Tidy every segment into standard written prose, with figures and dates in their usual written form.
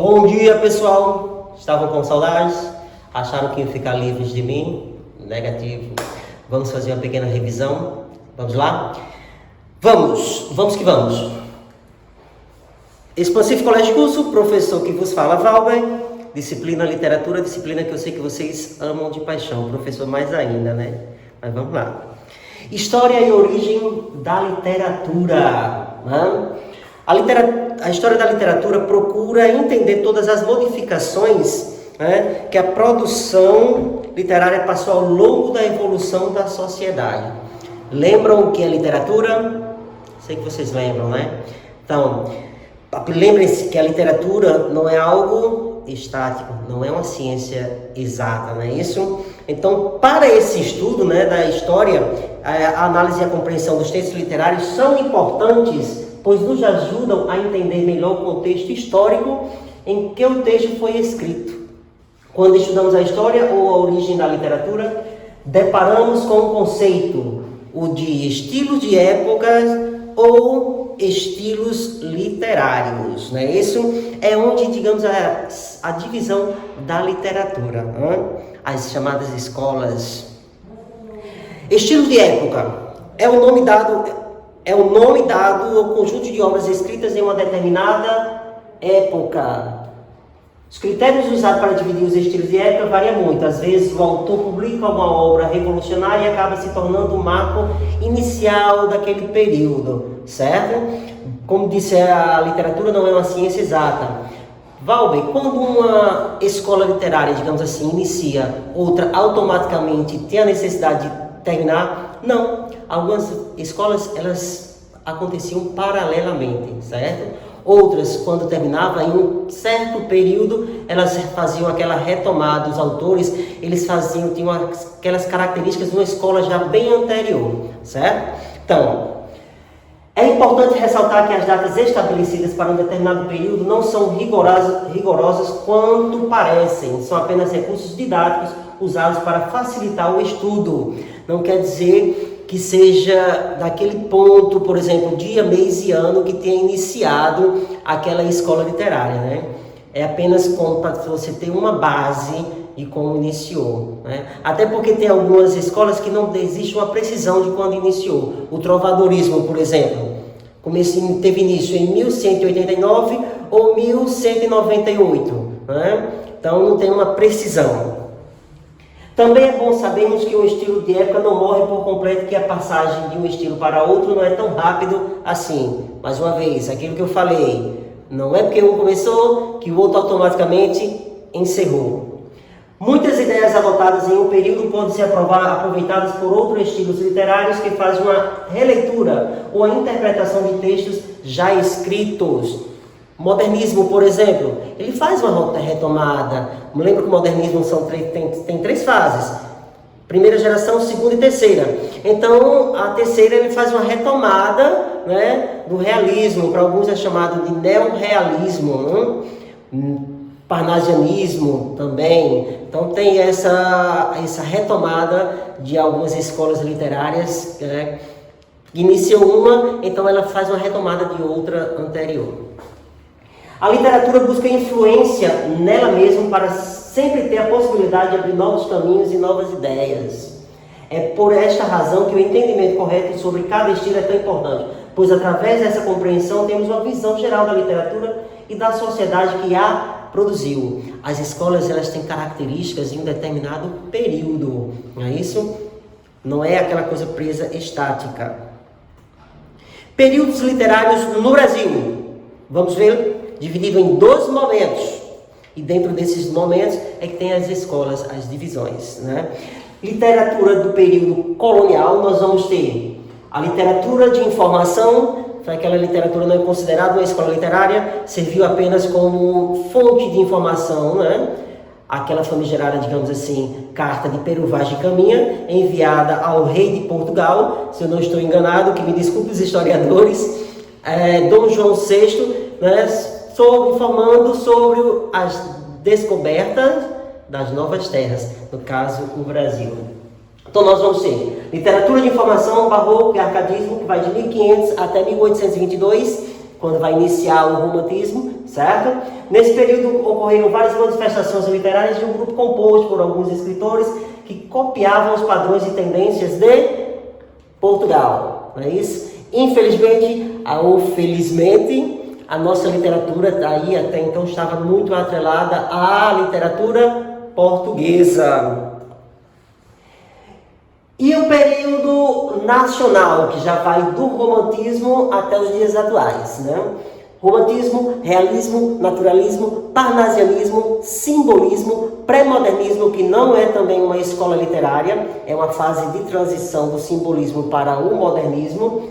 Bom dia, pessoal! Estavam com saudades? Acharam que iam ficar livres de mim? Negativo. Vamos fazer uma pequena revisão? Vamos lá? Vamos que vamos! Expansivo Colégio de Curso, professor que vos fala, Valber. Disciplina Literatura, disciplina que eu sei que vocês amam de paixão. Professor mais ainda, né? Mas vamos lá. História e origem da literatura. Né? A história da literatura procura entender todas as modificações, né, que a produção literária passou ao longo da evolução da sociedade. Lembram o que é literatura? Sei que vocês lembram, né? Então, lembrem-se que a literatura não é algo estático, não é uma ciência exata, não é isso? Então, para esse estudo, né, da história, a análise e a compreensão dos textos literários são importantes, pois nos ajudam a entender melhor o contexto histórico em que o texto foi escrito. Quando estudamos a história ou a origem da literatura, deparamos com o conceito, o de estilos de épocas ou estilos literários, né? Isso é onde, digamos, a divisão da literatura, né? As chamadas escolas. Estilos de época é o nome dado ao conjunto de obras escritas em uma determinada época. Os critérios usados para dividir os estilos de época variam muito. Às vezes o autor publica uma obra revolucionária e acaba se tornando um marco inicial daquele período, certo? Como disse, a literatura não é uma ciência exata. Valber, quando uma escola literária, digamos assim, inicia, outra automaticamente tem a necessidade de terminar? Não. Algumas escolas, elas aconteciam paralelamente, certo? Outras, quando terminava, em um certo período, elas faziam aquela retomada. Os autores, eles tinham aquelas características de uma escola já bem anterior, certo? Então, é importante ressaltar que as datas estabelecidas para um determinado período não são rigorosas quanto parecem, são apenas recursos didáticos usados para facilitar o estudo. Não quer dizer que seja daquele ponto, por exemplo, dia, mês e ano que tenha iniciado aquela escola literária, né? É apenas para você ter uma base de como iniciou, né? Até porque tem algumas escolas que não existe uma precisão de quando iniciou. O trovadorismo, por exemplo, teve início em 1189 ou 1198, né? Então não tem uma precisão. Também é bom sabermos que o estilo de época não morre por completo, que a passagem de um estilo para outro não é tão rápido assim. Mais uma vez, aquilo que eu falei, não é porque um começou que o outro automaticamente encerrou. Muitas ideias adotadas em um período podem ser aproveitadas por outros estilos literários que fazem uma releitura ou a interpretação de textos já escritos. Modernismo, por exemplo, ele faz uma retomada. Lembra que o modernismo tem três fases: primeira geração, segunda e terceira. Então, a terceira ele faz uma retomada, né, do realismo. Para alguns é chamado de neorrealismo, né? Parnasianismo também. Então, tem essa retomada de algumas escolas literárias, né? Iniciou uma, então ela faz uma retomada de outra anterior. A literatura busca influência nela mesma para sempre ter a possibilidade de abrir novos caminhos e novas ideias. É por esta razão que o entendimento correto sobre cada estilo é tão importante, pois através dessa compreensão temos uma visão geral da literatura e da sociedade que a produziu. As escolas, elas têm características em um determinado período, não é isso? Não é aquela coisa presa estática. Períodos literários no Brasil. Vamos ver? Dividido em 2 momentos, e dentro desses momentos é que tem as escolas, as divisões, né? Literatura do período colonial, nós vamos ter a literatura de informação. Aquela literatura não é considerada uma escola literária, serviu apenas como fonte de informação, né? Aquela famigerada, digamos assim, carta de Pero Vaz de Caminha, enviada ao rei de Portugal, se eu não estou enganado, que me desculpe os historiadores, Dom João VI, né? Informando sobre as descobertas das novas terras, no caso, o Brasil. Então nós vamos ter literatura de informação, barroco e arcadismo, que vai de 1500 até 1822, quando vai iniciar o romantismo, certo? Nesse período ocorreram várias manifestações literárias de um grupo composto por alguns escritores que copiavam os padrões e tendências de Portugal, não é isso? Infelizmente, ou felizmente, a nossa literatura daí até então estava muito atrelada à literatura portuguesa. E o período nacional, que já vai do romantismo até os dias atuais, né? Romantismo, realismo, naturalismo, parnasianismo, simbolismo, pré-modernismo, que não é também uma escola literária, é uma fase de transição do simbolismo para o modernismo,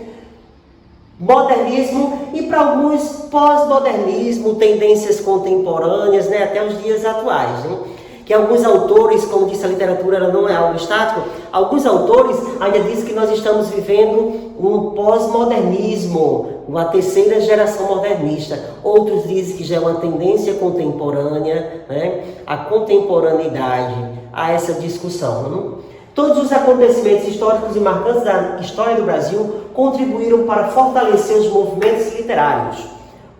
modernismo e para alguns pós-modernismo, tendências contemporâneas, né, até os dias atuais, né? Que alguns autores, como disse, a literatura ela não é algo estático, alguns autores ainda dizem que nós estamos vivendo um pós-modernismo, uma terceira geração modernista. Outros dizem que já é uma tendência contemporânea, né? A contemporaneidade, a essa discussão. Né? Todos os acontecimentos históricos e marcantes da história do Brasil contribuíram para fortalecer os movimentos literários.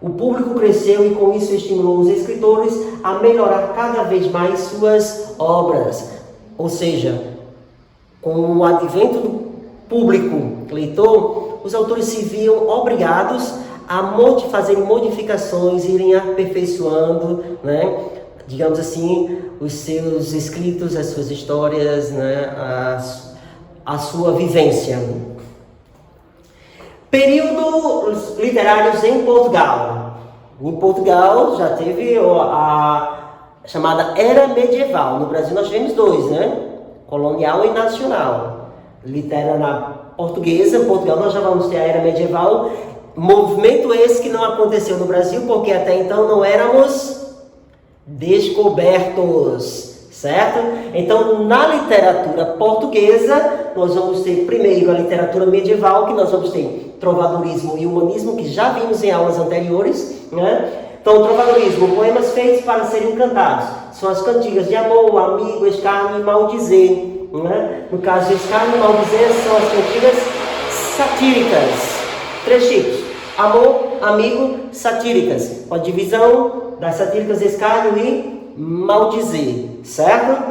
O público cresceu e com isso estimulou os escritores a melhorar cada vez mais suas obras. Ou seja, com o advento do público leitor, os autores se viam obrigados a fazerem modificações, irem aperfeiçoando, né, digamos assim, os seus escritos, as suas histórias, né, a sua vivência. Períodos literários em Portugal. Em Portugal já teve a chamada Era Medieval. No Brasil nós tivemos dois, né? Colonial e nacional. Literatura na portuguesa, em Portugal nós já vamos ter a Era Medieval. Movimento esse que não aconteceu no Brasil, porque até então não éramos descobertos. Certo? Então, na literatura portuguesa, nós vamos ter primeiro a literatura medieval, que nós vamos ter trovadorismo e humanismo, que já vimos em aulas anteriores, né? Então, trovadorismo, poemas feitos para serem cantados. São as cantigas de amor, amigo, escárnio e maldizer. Né? No caso de escárnio e maldizer, são as cantigas satíricas. 3 tipos: amor, amigo, satíricas. Com a divisão das satíricas, escárnio e maldizer, certo?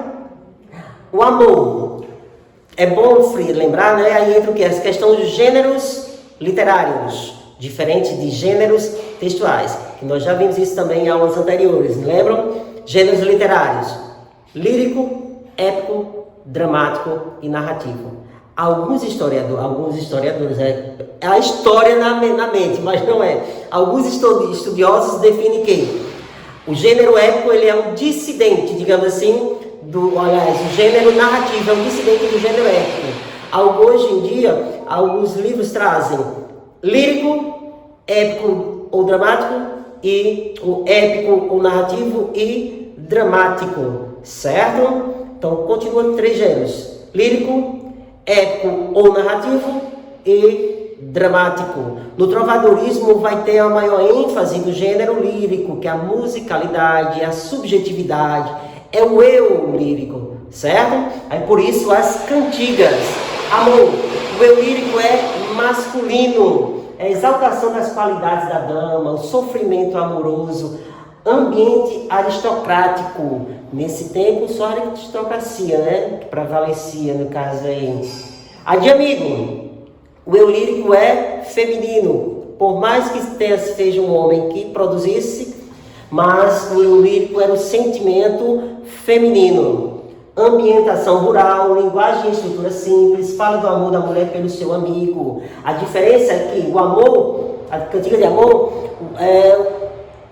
O amor, é bom lembrar, né? Aí entra o que? Essa questão dos gêneros literários, diferente de gêneros textuais, que nós já vimos isso também em aulas anteriores, lembram? Gêneros literários: lírico, épico, dramático e narrativo. Alguns historiadores, é a história na mente, mas não é. Alguns estudiosos definem que o gênero épico ele é um dissidente, digamos assim, o gênero narrativo é um dissidente do gênero épico. Hoje em dia, alguns livros trazem lírico, épico ou dramático, e o épico ou narrativo e dramático, certo? Então, continua 3 gêneros: lírico, épico ou narrativo e dramático. No trovadorismo vai ter a maior ênfase do gênero lírico, que é a musicalidade, a subjetividade, é o eu lírico, certo? Aí por isso as cantigas. Amor, o eu lírico é masculino, é a exaltação das qualidades da dama, o sofrimento amoroso, ambiente aristocrático. Nesse tempo só a aristocracia, né? Que prevalecia no caso aí. A de amigo. O eu lírico é feminino, por mais que seja um homem que produzisse, mas o eu lírico era o sentimento feminino. Ambientação rural, linguagem e estrutura simples, fala do amor da mulher pelo seu amigo. A diferença é que o amor, a cantiga de amor, é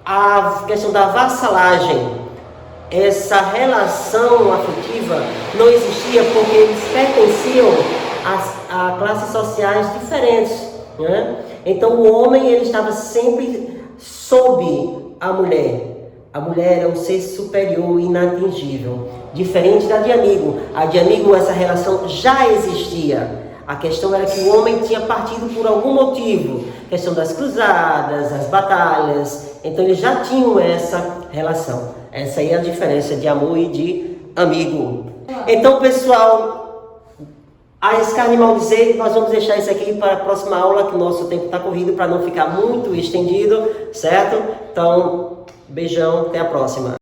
a questão da vassalagem. Essa relação afetiva não existia porque eles pertenciam a classes sociais diferentes, né? Então o homem ele estava sempre sob a mulher. A mulher é um ser superior e inatingível, diferente da de amigo. A de amigo, essa relação já existia. A questão era que o homem tinha partido por algum motivo, questão das cruzadas, as batalhas. Então eles já tinham essa relação. Essa aí é a diferença de amor e de amigo. Então, pessoal, Arriscar e maldizer, nós vamos deixar isso aqui para a próxima aula, que o nosso tempo está corrido para não ficar muito estendido, certo? Então, beijão, até a próxima.